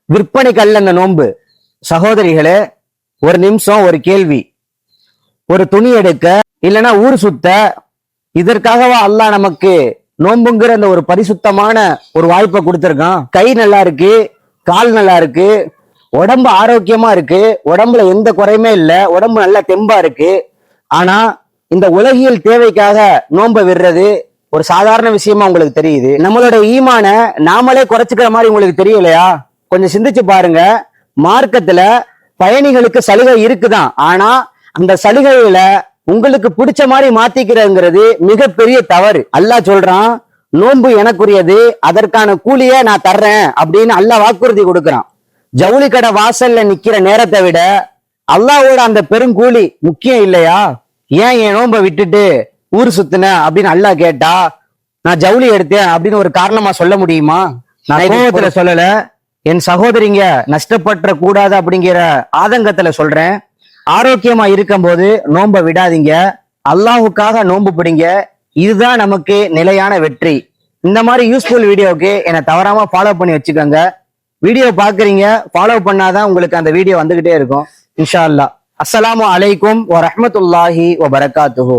விற்பனைக்கு அல்ல அந்த நோன்பு. சகோதரிகளே, ஒரு நிமிஷம் ஒரு கேள்வி. ஒரு துணி எடுக்க இல்லைன்னா ஊர் சுத்த, இதற்காகவா அல்லாஹ் நமக்கு நோன்புங்கிற அந்த ஒரு பரிசுத்தமான ஒரு வாய்ப்பை கொடுத்திருக்கான்? கை நல்லா இருக்கு, கால் நல்லா இருக்கு, உடம்பு ஆரோக்கியமா இருக்கு, உடம்புல எந்த குறையுமே இல்லை, உடம்பு நல்லா தெம்பா இருக்கு. ஆனா இந்த உலகியல் தேவைக்காக நோன்பை விடுறது ஒரு சாதாரண விஷயமா உங்களுக்கு தெரியுது. நம்மளோட ஈமான நாமளே குறைச்சிக்கிற மாதிரி உங்களுக்கு தெரியலையா? கொஞ்சம் சிந்திச்சு பாருங்க. மார்க்கத்துல பயணிகளுக்கு சலுகை இருக்குதான், ஆனா அந்த சலுகைகளை உங்களுக்கு பிடிச்ச மாதிரி மாத்திக்கிறங்கிறது மிகப்பெரிய தவறு. அல்லாஹ் சொல்றான், நோன்பு எனக்குரியது, அதற்கான கூலிய நான் தர்றேன் அப்படின்னு அல்லாஹ் வாக்குறுதி கொடுக்கிறான். ஜவுளி கடை வாசல்ல நிக்கிற நேரத்தை விட அல்லாஹ்வோட அந்த பெருங்கூலி முக்கியம் இல்லையா? ஏன் என் நோன்பை விட்டுட்டு ஊர் சுத்தின அப்படின்னு அல்லாஹ் கேட்டா, நான் ஜவுளி எடுத்தேன் அப்படின்னு ஒரு காரணமா சொல்ல முடியுமா? நான் கோபத்துல சொல்லல, என் சகோதரிங்க நஷ்டப்பட்ட கூடாது அப்படிங்கிற ஆதங்கத்துல சொல்றேன். ஆரோக்கியமா இருக்கும் போது நோன்பை விடாதீங்க, அல்லாஹுக்காக நோன்பு பிடிங்க. இதுதான் நமக்கு நிலையான வெற்றி. இந்த மாதிரி யூஸ்ஃபுல் வீடியோவுக்கு என்னை தவறாம ஃபாலோ பண்ணி வச்சுக்கோங்க. வீடியோ பாக்குறீங்க, ஃபாலோ பண்ணாதான் உங்களுக்கு அந்த வீடியோ வந்துகிட்டே இருக்கும். இன்ஷா அல்லாஹ். அஸ்ஸலாமு அலைக்கும் வரஹ்மத்துல்லாஹி வபரகாத்துஹு.